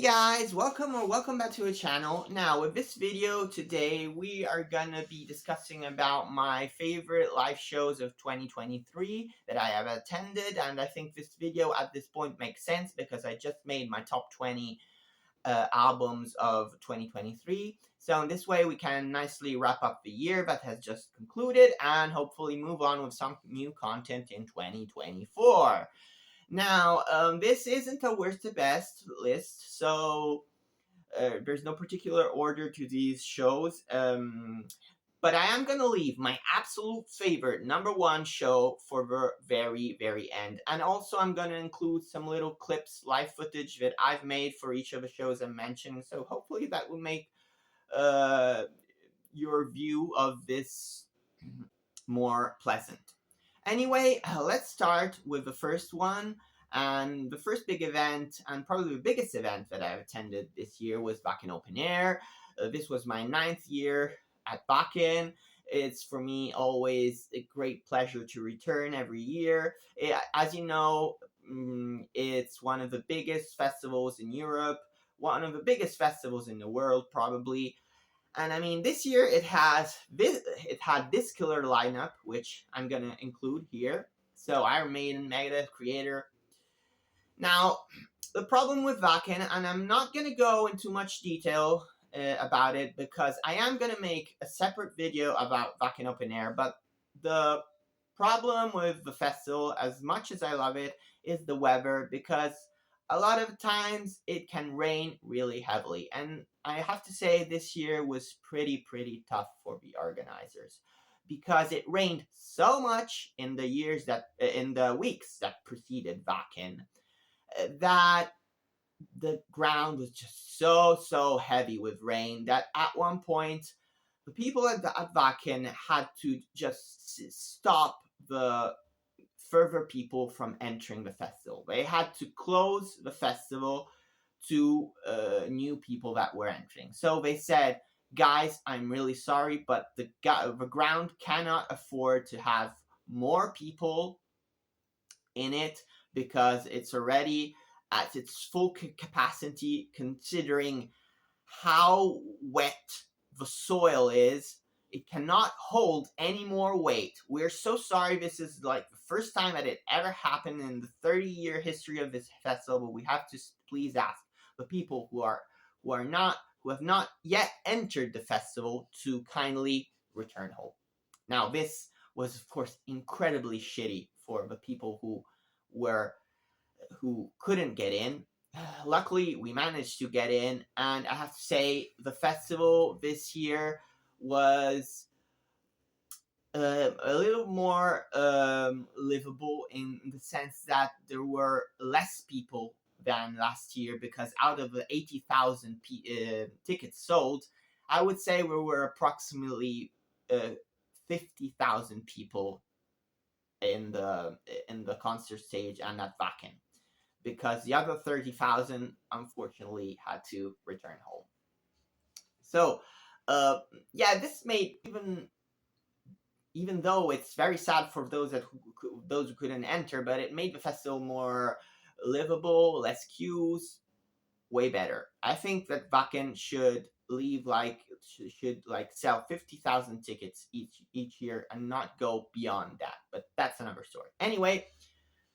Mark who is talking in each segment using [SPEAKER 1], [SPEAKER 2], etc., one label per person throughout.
[SPEAKER 1] Guys, welcome back to the channel. Now with this video today we are gonna be discussing about my favorite live shows of 2023 that I have attended, and I think this video at this point makes sense because I just made my top 20 albums of 2023. So in this way we can nicely wrap up the year that has just concluded and hopefully move on with some new content in 2024. Now, this isn't a worst to best list, so there's no particular order to these shows. But I am going to leave my absolute favorite number one show for the very, very end. And also I'm going to include some little clips, live footage that I've made for each of the shows I mentioned. So hopefully that will make your view of this more pleasant. Anyway, let's start with the first one. And the first big event, and probably the biggest event that I've attended this year, was Wacken Open Air. This was my 9th year at Wacken. It's for me always a great pleasure to return every year. As you know, it's one of the biggest festivals in Europe, one of the biggest festivals in the world, probably. And I mean, this year it had this killer lineup, which I'm gonna include here. So Iron Maiden, Megadeth, Creator. Now, the problem with Wacken, and I'm not gonna go into much detail about it because I am gonna make a separate video about Wacken Open Air. But the problem with the festival, as much as I love it, is the weather, because a lot of times it can rain really heavily, and I have to say this year was pretty tough for the organizers because it rained so much in the weeks that preceded Wacken that the ground was just so heavy with rain that at one point the people at Wacken had to just stop the further people from entering the festival. They had to close the festival to new people that were entering. So they said, guys, I'm really sorry, but the ground cannot afford to have more people in it because it's already at its full capacity, considering how wet the soil is. It cannot hold any more weight. We're so sorry. This is like the first time that it ever happened in the 30-year history of this festival, but we have to please ask the people who have not yet entered the festival to kindly return home. Now, this was of course incredibly shitty for the people who couldn't get in. Luckily, we managed to get in, and I have to say the festival this year was a little more livable in the sense that there were less people than last year, because out of the 80,000 tickets sold, I would say we were approximately 50,000 people in the concert stage and at Wacken, because the other 30,000 unfortunately had to return home. So yeah, this made, even though it's very sad for those who couldn't enter, but it made the festival more livable, less queues, way better. I think that Wacken should sell 50,000 tickets each year and not go beyond that. But that's another story. Anyway,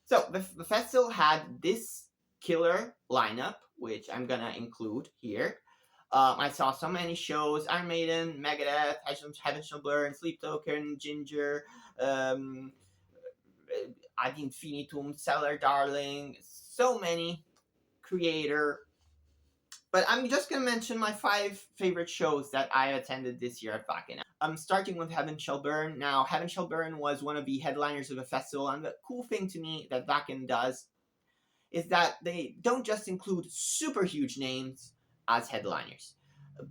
[SPEAKER 1] so the festival had this killer lineup, which I'm gonna include here. I saw so many shows: Iron Maiden, Megadeth, Heaven Shall Burn, Sleep Token, Ginger, Ad Infinitum, Cellar, Darling, so many. Creator. But I'm just going to mention my 5 favorite shows that I attended this year at Wacken. I'm starting with Heaven Shall Burn. Now, Heaven Shall Burn was one of the headliners of the festival, and the cool thing to me that Wacken does is that they don't just include super huge names as headliners,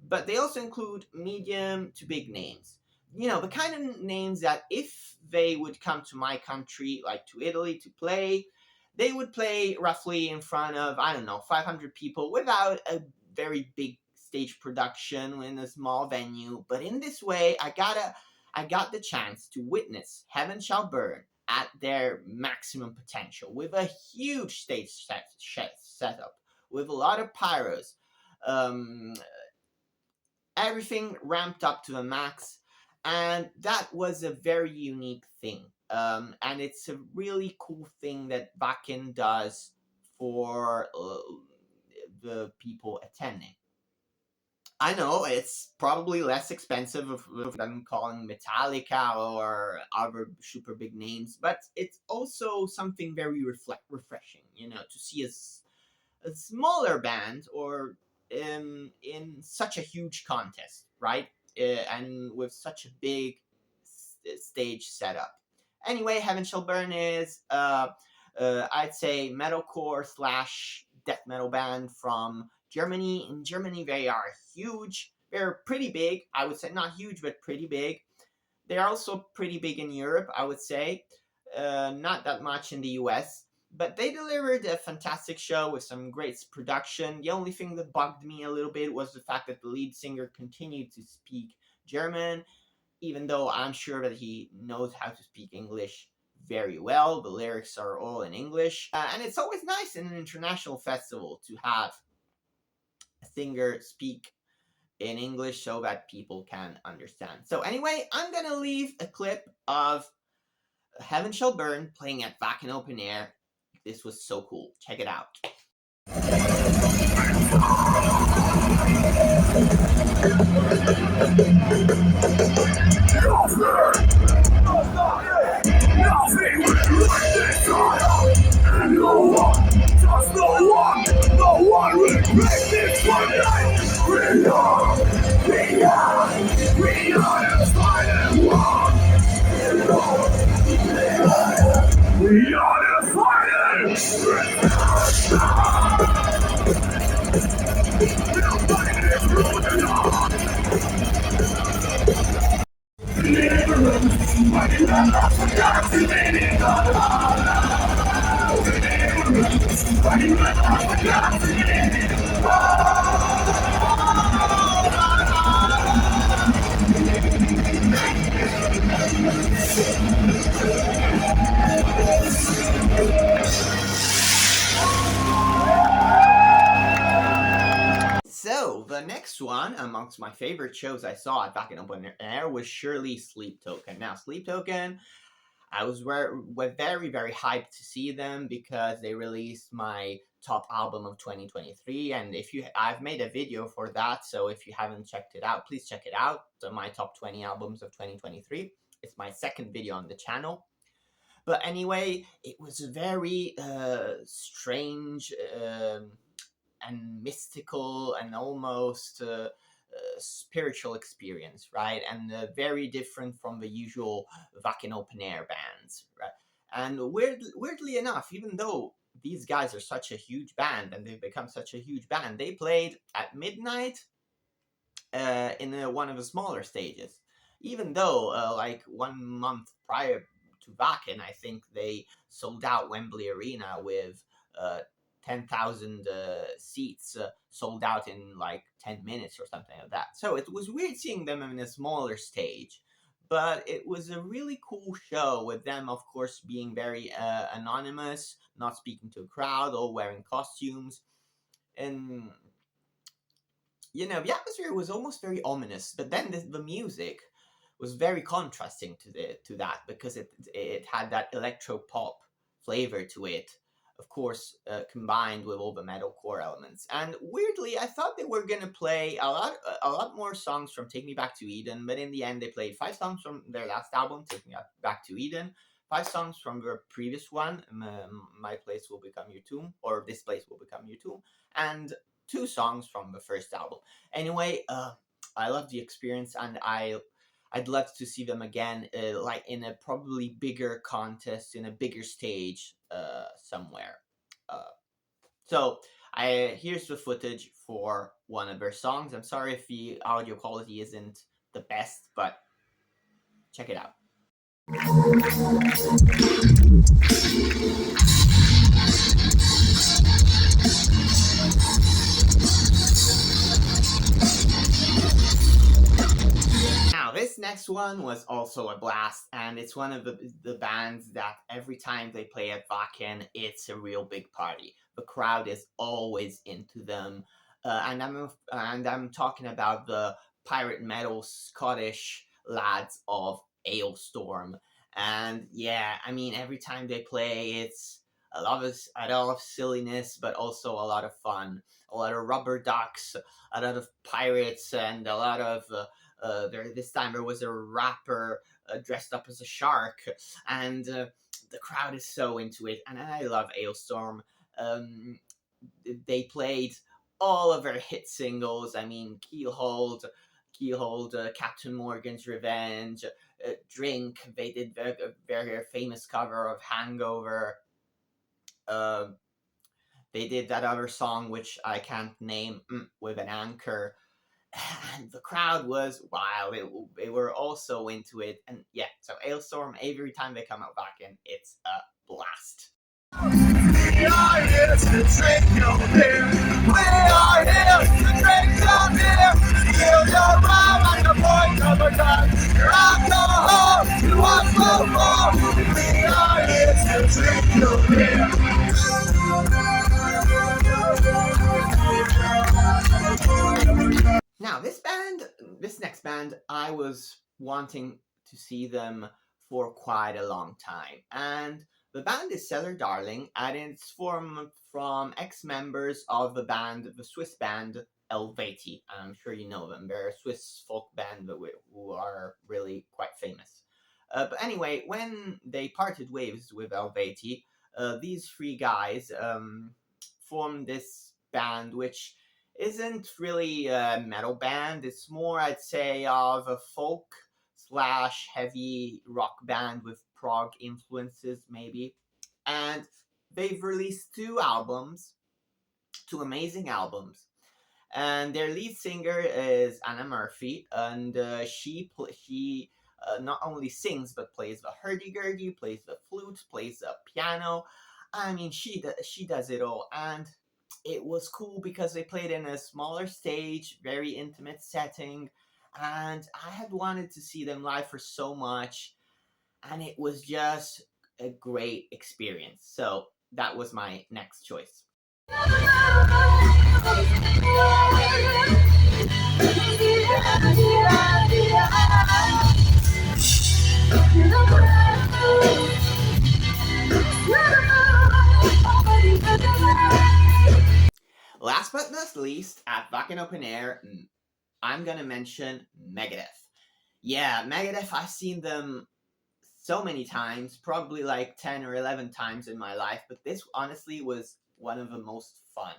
[SPEAKER 1] but they also include medium to big names. You know, the kind of names that if they would come to my country, like to Italy, to play, they would play roughly in front of, I don't know, 500 people without a very big stage production in a small venue. But in this way, I got the chance to witness Heaven Shall Burn at their maximum potential with a huge stage setup, with a lot of pyros. Um, Everything ramped up to the max, and that was a very unique thing. And it's a really cool thing that Wacken does for the people attending. I know it's probably less expensive than calling Metallica or other super big names, but it's also something very refreshing, to see a smaller band or in such a huge contest, right? And with such a big stage setup. Anyway, Heaven Shall Burn is, I'd say, metalcore slash death metal band from Germany. In Germany, they are huge. They're pretty big. I would say not huge, but pretty big. They're also pretty big in Europe, I would say. Not that much in the US. But they delivered a fantastic show with some great production. The only thing that bugged me a little bit was the fact that the lead singer continued to speak German, even though I'm sure that he knows how to speak English very well. The lyrics are all in English. And it's always nice in an international festival to have a singer speak in English so that people can understand. So anyway, I'm gonna leave a clip of Heaven Shall Burn playing at Wacken Open Air. This was so cool. Check it out. Nothing like this and no one, just no one will break this one night. We are the fighting one. We are the fighting. So, the next one amongst my favorite shows I saw at Wacken Open Air was surely Sleep Token. Now, Sleep Token, I was very, very hyped to see them because they released my top album of 2023. And I've made a video for that. So if you haven't checked it out, please check it out. So my top 20 albums of 2023. It's my second video on the channel. But anyway, it was a very strange and mystical and almost spiritual experience, right? And very different from the usual Wacken Open Air bands, right? And weirdly enough, even though these guys are such a huge band and they've become such a huge band, they played at midnight in one of the smaller stages. Even though, like 1 month prior to Wacken, I think they sold out Wembley Arena with 10,000 seats sold out in like 10 minutes or something like that. So it was weird seeing them in a smaller stage, but it was a really cool show with them, of course, being very anonymous, not speaking to a crowd, all wearing costumes. And, the atmosphere was almost very ominous, but then the music was very contrasting to that because it had that electro pop flavor to it, of course, combined with all the metalcore elements. And weirdly, I thought they were gonna play a lot more songs from Take Me Back to Eden, but in the end, they played 5 songs from their last album, Take Me Back to Eden, 5 songs from their previous one, My Place Will Become Your Tomb, or This Place Will Become Your Tomb, and 2 songs from the first album. Anyway, I love the experience, and I'd love to see them again, like in a probably bigger contest, in a bigger stage somewhere. So here's the footage for one of their songs. I'm sorry if the audio quality isn't the best, but check it out. Now, this next one was also a blast, and it's one of the bands that every time they play at Wacken, it's a real big party. the crowd is always into them. And I'm talking about the pirate metal Scottish lads of Alestorm. And yeah, I mean, every time they play, it's a lot of silliness, but also a lot of fun. A lot of rubber ducks, a lot of pirates, and a lot of this time there was a rapper dressed up as a shark, and the crowd is so into it, and I love Ailstorm. Um, they played all of their hit singles. I mean, Keelhold, Captain Morgan's Revenge, Drink. They did their very famous cover of Hangover. Uh, they did that other song which I can't name, with an anchor. And the crowd was wild. They were all so into it. And yeah, so Ailstorm, every time they come out back in, it's a blast. We are here to drink your beer. We are here to drink your beer. Feel your rum at the point of a gun. Your alcohol, you want so more. We are here to drink your beer. Now, this next band, I was wanting to see them for quite a long time. And the band is Cellar Darling, and it's formed from ex-members of the Swiss band Helveti. I'm sure you know them. They're a Swiss folk band who are really quite famous. But anyway, when they parted ways with Helveti, these three guys formed this band, which isn't really a metal band. It's more, I'd say, of a folk slash heavy rock band with prog influences, maybe. And they've released two amazing albums. And their lead singer is Anna Murphy, and she not only sings but plays the hurdy-gurdy, plays the flute, plays the piano. I mean, she does it all, and it was cool because they played in a smaller stage, very intimate setting, and I had wanted to see them live for so much, and it was just a great experience. So that was my next choice. Last but not least, at wackenopenair, I'm gonna mention Megadeth. Yeah, Megadeth, I've seen them so many times, probably like 10 or 11 times in my life, but this honestly was one of the most fun.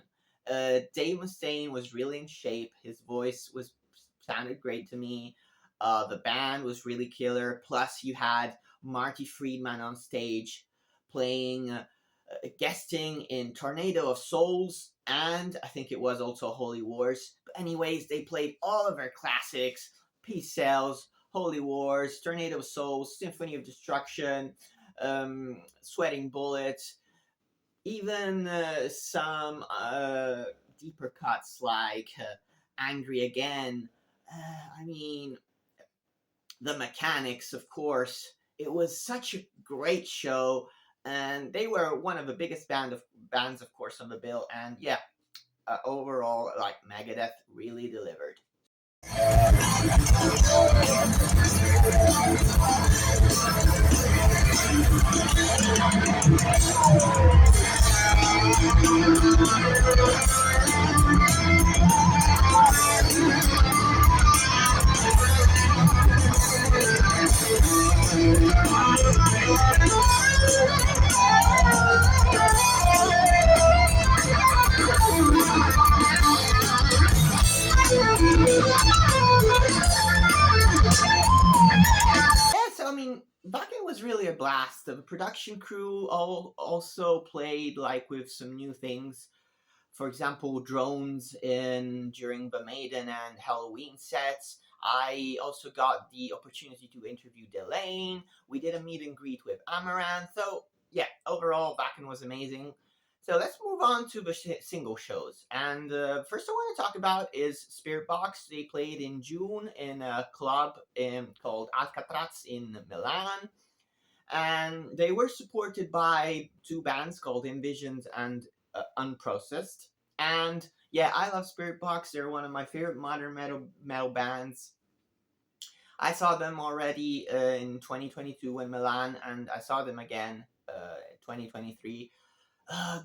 [SPEAKER 1] Dave Mustaine was really in shape. His voice sounded great to me. The band was really killer. Plus, you had Marty Friedman on stage playing, guesting in Tornado of Souls, and I think it was also Holy Wars. But anyways, they played all of their classics: Peace Sells, Holy Wars, Tornado of Souls, Symphony of Destruction, Sweating Bullets, even some deeper cuts like Angry Again. I mean, the Mechanics, of course. It was such a great show, and they were one of the biggest bands, of course, on the bill. And yeah, overall, like, Megadeth really delivered. So I mean, Wacken was really a blast. The production crew also played like with some new things. For example, drones during the Maiden and Halloween sets. I also got the opportunity to interview Delane. We did a meet and greet with Amaranth. So yeah, overall, Wacken was amazing. So let's move on to the single shows. And first I want to talk about is Spiritbox. They played in June in a club called Alcatraz in Milan. And they were supported by two bands called Envisions and unprocessed. And yeah, I love Spiritbox. They're one of my favorite modern metal bands. I saw them already in 2022 in Milan, and I saw them again in 2023.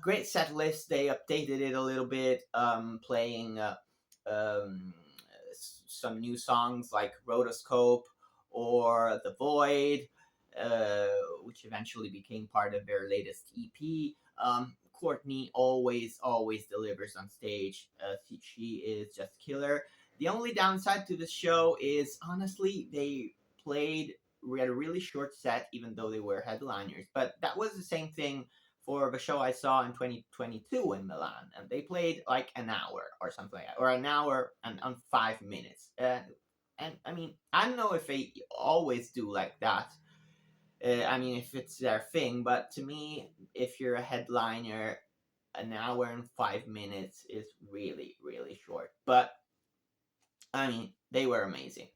[SPEAKER 1] Great set list. They updated it a little bit, playing um, some new songs like Rotoscope or The Void, uh, which eventually became part of their latest EP. Courtney always delivers on stage. She is just killer. The only downside to this show is honestly they played we had a really short set, even though they were headliners. But that was the same thing for the show I saw in 2022 in Milan, and they played like an hour or something, like that, or an hour and 5 minutes. And I mean, I don't know if they always do like that. I mean, if it's their thing, but to me, if you're a headliner, an hour and 5 minutes is really short. But I mean, they were amazing.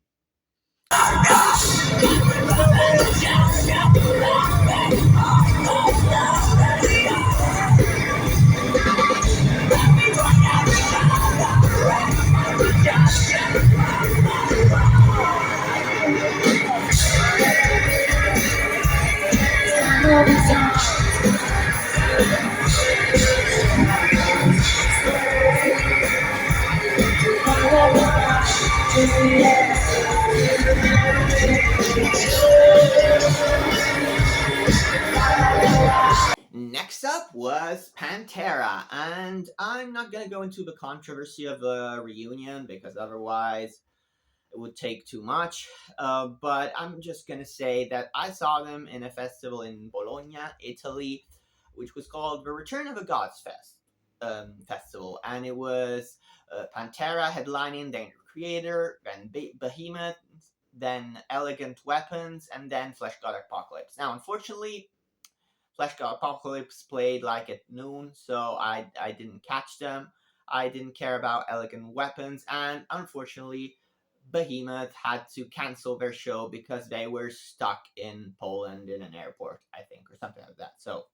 [SPEAKER 1] Next up was Pantera, and I'm not gonna go into the controversy of the reunion because otherwise it would take too much. But I'm just gonna say that I saw them in a festival in Bologna, Italy, which was called the Return of the Gods festival, and it was Pantera headlining, then Creator, then Behemoth, then Elegant Weapons, and then Flesh God Apocalypse. Now, unfortunately, Flesh God Apocalypse played like at noon, so I didn't catch them. I didn't care about Elegant Weapons, and unfortunately, Behemoth had to cancel their show because they were stuck in Poland in an airport, I think, or something like that. So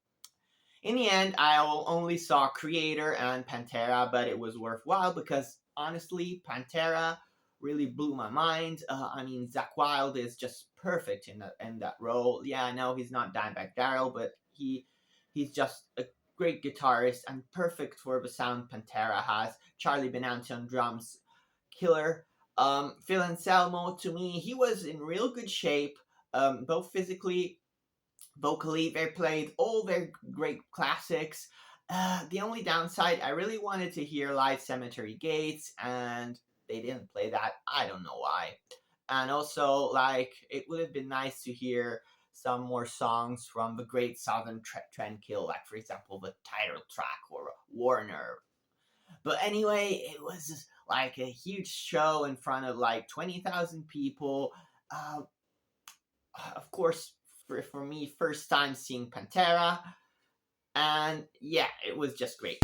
[SPEAKER 1] in the end, I only saw Creator and Pantera, but it was worthwhile because honestly, Pantera really blew my mind. I mean, Zach Wilde is just perfect in that role. Yeah, I know he's not Dimebag Darrell, but he's just a great guitarist and perfect for the sound Pantera has. Charlie Benanti on drums, killer. Phil Anselmo, to me, he was in real good shape, both physically, vocally. They played all their great classics. The only downside, I really wanted to hear live Cemetery Gates, and they didn't play that. I don't know why. And also, like, it would have been nice to hear some more songs from the Great Southern Trendkill, like, for example, the title track or Warner. But anyway, it was like a huge show in front of like 20,000 people. Uh, of course, for me, first time seeing Pantera, and yeah, it was just great.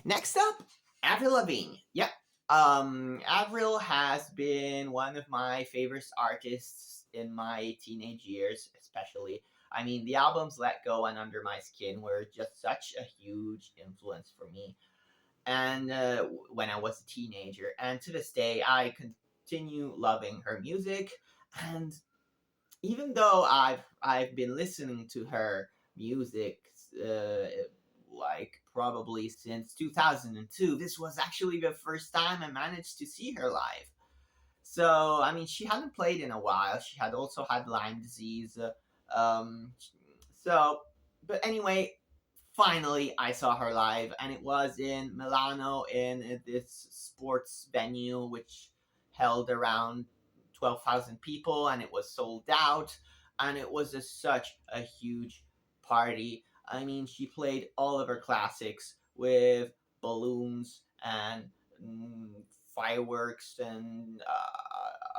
[SPEAKER 1] Next up, Avril Lavigne. Yep. Avril has been one of my favorite artists in my teenage years, especially. I mean, the albums Let Go and Under My Skin were just such a huge influence for me. And when I was a teenager, and to this day, I continue loving her music. And even though I've been listening to her music like probably since 2002, this was actually the first time I managed to see her live. So I mean, she hadn't played in a while. She had also had Lyme disease. Um, so, but anyway, finally I saw her live, and it was in Milano in this sports venue which held around 12,000 people, and it was sold out, and it was such a huge party. I mean, she played all of her classics with balloons and mm, fireworks and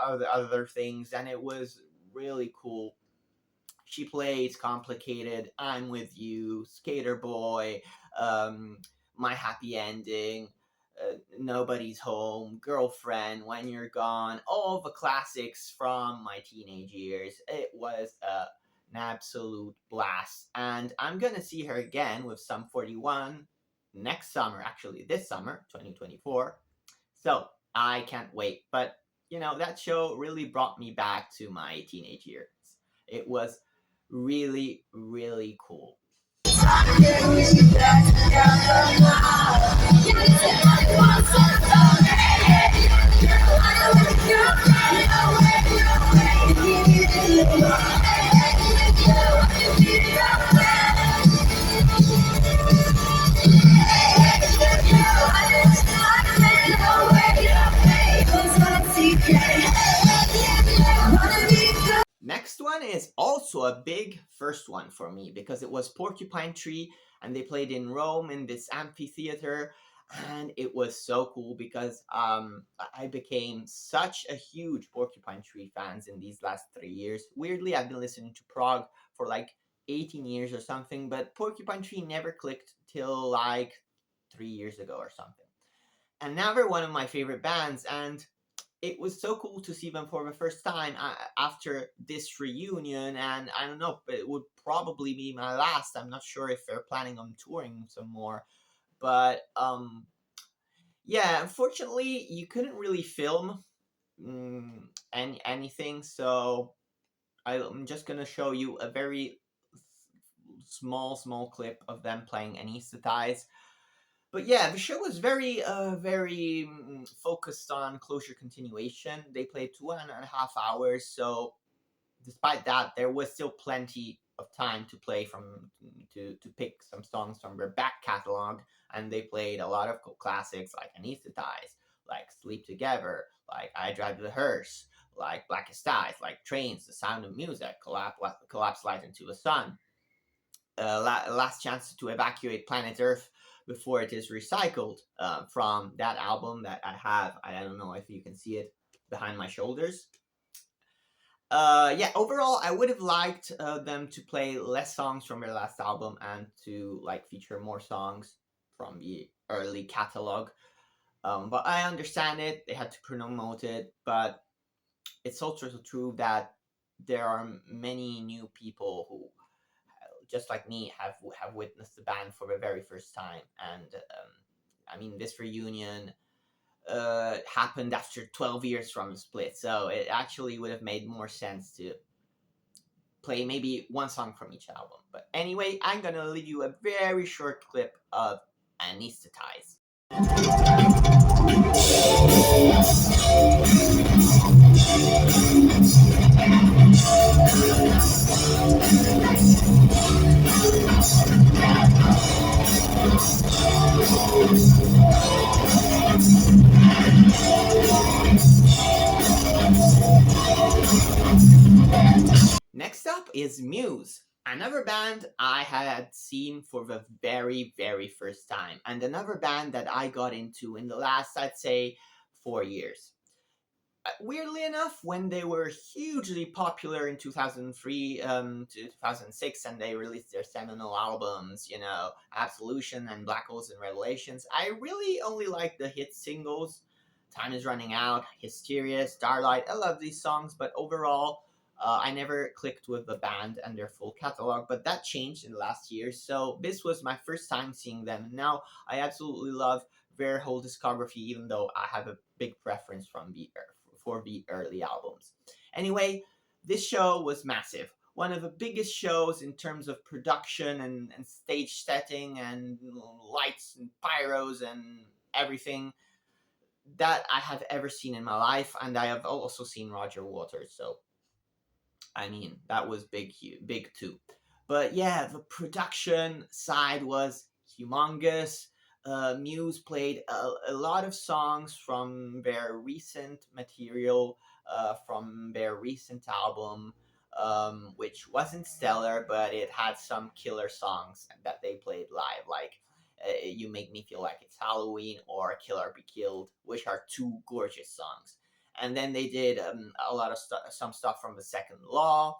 [SPEAKER 1] other things, and it was really cool. She plays Complicated, I'm With You, Skater Boy, um, My Happy Ending, Nobody's Home, Girlfriend, When You're Gone, all the classics from my teenage years. It was an absolute blast. And I'm going to see her again with Sum 41 next summer, actually, this summer, 2024. So I can't wait. But, that show really brought me back to my teenage years. It was really, really cool. Next one is also a big first one for me because it was Porcupine Tree, and they played in Rome in this amphitheater, and it was so cool because I became such a huge Porcupine Tree fans in these last 3 years. Weirdly, I've been listening to prog for like 18 years or something, but Porcupine Tree never clicked till like 3 years ago or something. And now they're one of my favorite bands, and it was so cool to see them for the first time after this reunion, and I don't know, but it would probably be my last. I'm not sure if they're planning on touring some more, but yeah, unfortunately, you couldn't really film anything, so I'm just gonna show you a very small clip of them playing Anesthetize. But yeah, the show was very focused on closure continuation. They played 2.5 hours, so despite that, there was still plenty of time to play to pick some songs from their back catalog, and they played a lot of classics like Anesthetize, like Sleep Together, like I Drive the Hearse, like Blackest Eyes, like Trains, The Sound of Music, Collapse Light into the Sun, Last Chance to Evacuate Planet Earth before it is recycled, from that album that I have. I don't know if you can see it behind my shoulders. Yeah, overall, I would have liked them to play less songs from their last album and to feature more songs from the early catalog. But I understand it; they had to promote it. But it's also true that there are many new people who, just like me, have witnessed the band for the very first time. And I mean, this reunion happened after 12 years from the split, so it actually would have made more sense to play maybe one song from each album. But anyway, I'm gonna leave you a very short clip of Anesthetize. Next up is Muse, another band I had seen for the very first time, and another band that I got into in the last, I'd say, 4 years. Weirdly enough, when they were hugely popular in 2003 to 2006, and they released their seminal albums, Absolution and Black Holes and Revelations, I really only like the hit singles. Time Is Running Out, Hysteria, Starlight. I love these songs, but overall, I never clicked with the band and their full catalog, but that changed in the last year. So this was my first time seeing them. And now I absolutely love their whole discography, even though I have a big preference for the early albums. Anyway, this show was massive. One of the biggest shows in terms of production and stage setting and lights and pyros and everything that I have ever seen in my life. And I have also seen Roger Waters, so I mean, that was big too. But yeah, the production side was humongous. Muse played a lot of songs from their recent material, from their recent album, which wasn't stellar, but it had some killer songs that they played live, like You Make Me Feel Like It's Halloween or Kill or Be Killed, which are two gorgeous songs. And then they did a lot of some stuff from The Second Law,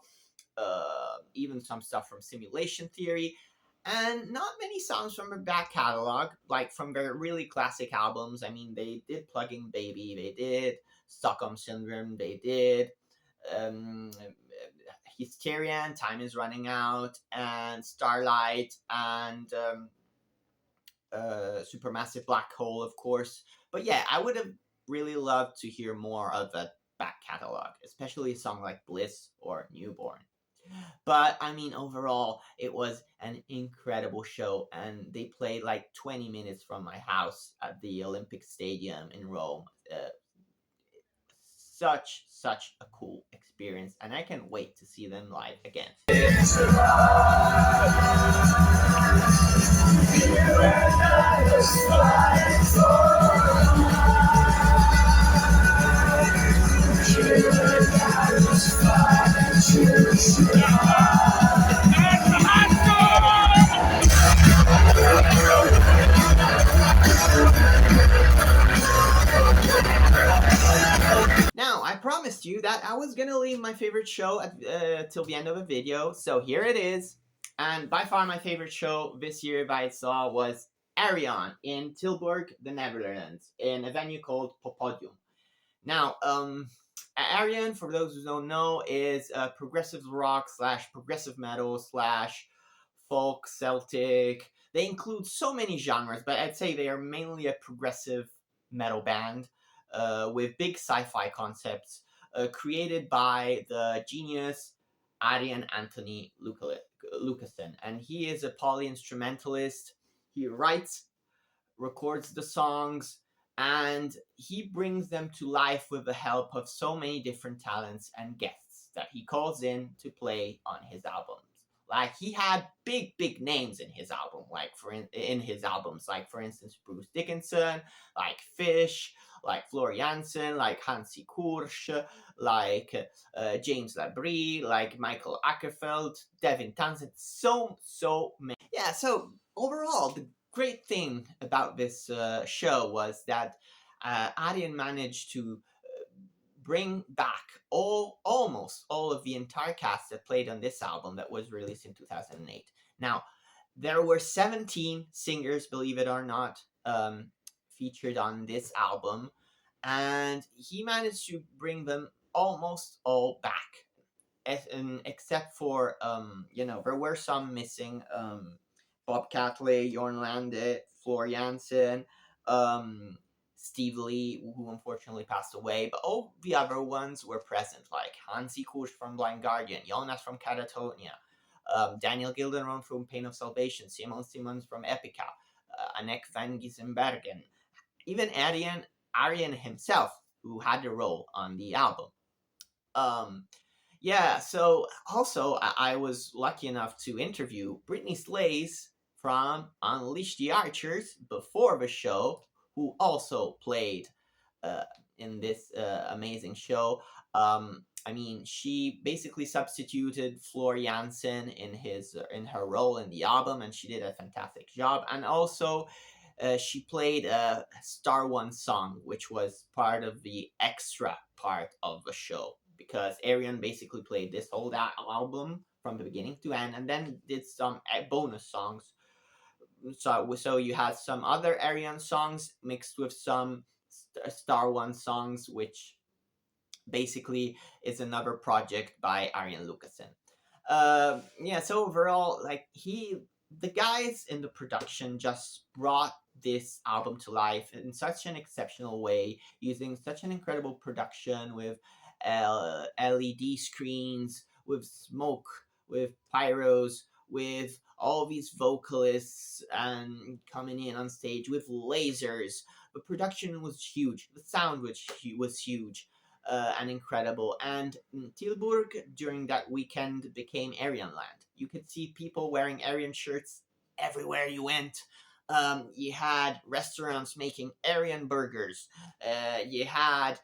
[SPEAKER 1] even some stuff from Simulation Theory, and not many songs from their back catalog, like from their really classic albums. I mean, they did Plugging Baby, they did Stockholm Syndrome, they did um, Hysteria, Time Is Running Out, and Starlight, and Supermassive Black Hole, of course. But yeah, I would have really loved to hear more of that back catalog, especially a song like Bliss or Newborn. But I mean, overall, it was an incredible show, and they played like 20 minutes from my house at the Olympic Stadium in Rome. Such a cool experience, and I can't wait to see them live again. Now, I promised you that I was gonna leave my favorite show till the end of the video, so here it is. And by far my favorite show this year that I saw was Ayreon in Tilburg, the Netherlands, in a venue called Popodium. Now, Ayreon, for those who don't know, is progressive rock / progressive metal / folk, Celtic. They include so many genres, but I'd say they are mainly a progressive metal band with big sci-fi concepts, created by the genius Arian Anthony Lucassen, and he is a poly-instrumentalist. He writes, records the songs, and he brings them to life with the help of so many different talents and guests that he calls in to play on his albums. Like, he had big names in his album, like in his albums, like for instance Bruce Dickinson, like Fish, like Floor Jansen, like Hansi Kursch, like James Labrie, like Michael Ackerfeld, Devin Townsend, so many. Yeah, so overall, the great thing about this show was that Arian managed to bring back almost all of the entire cast that played on this album that was released in 2008. Now, there were 17 singers, believe it or not, featured on this album, and he managed to bring them almost all back, except for there were some missing. Bob Catley, Jorn Lande, Floor Jansen, Steve Lee, who unfortunately passed away, but all the other ones were present, like Hansi Kursch from Blind Guardian, Jonas from Catatonia, Daniel Gildenron from Pain of Salvation, Simon Simmons from Epica, Anek van Gissenbergen, even Arian himself, who had a role on the album. Yeah, so also I was lucky enough to interview Brittany Slays from Unleash the Archers before the show, who also played in this amazing show. I mean, she basically substituted Floor Jansen in her role in the album, and she did a fantastic job. And also, she played a Star One song, which was part of the extra part of the show, because Ayreon basically played this whole album from the beginning to end, and then did some bonus songs. So you had some other Ayreon songs mixed with some Star One songs, which basically is another project by Arian Lucassen. Yeah, so overall, like the guys in the production just brought this album to life in such an exceptional way, using such an incredible production with LED screens, with smoke, with pyros, with all these vocalists and coming in on stage with lasers. The production was huge. The sound was huge. And incredible. And Tilburg during that weekend became Ayreon land. You could see people wearing Ayreon shirts everywhere you went. You had restaurants making Ayreon burgers. You had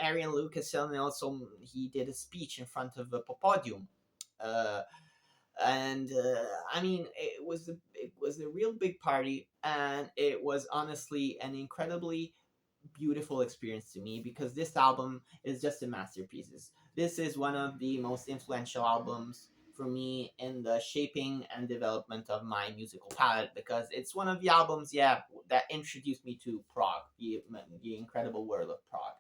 [SPEAKER 1] Arian Lucas, and also he did a speech in front of a podium. Uh, and I mean, it was a real big party, and it was honestly an incredibly beautiful experience to me because this album is just a masterpiece. This is one of the most influential albums for me in the shaping and development of my musical palette because it's one of the albums, yeah, that introduced me to Prague, the incredible world of Prague.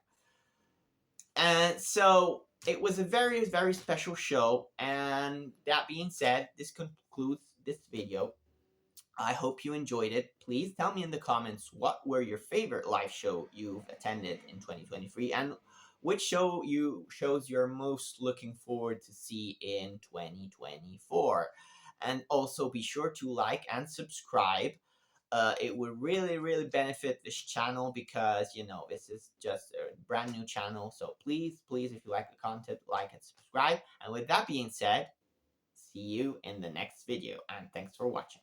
[SPEAKER 1] And so it was a very, very special show. And that being said, this concludes this video. I hope you enjoyed it. Please tell me in the comments what were your favorite live show you've attended in 2023 and which shows you're most looking forward to see in 2024. And also be sure to like and subscribe. It would really, really benefit this channel because, you know, this is just a brand new channel. So please, please, if you like the content, like and subscribe. And with that being said, see you in the next video. And thanks for watching.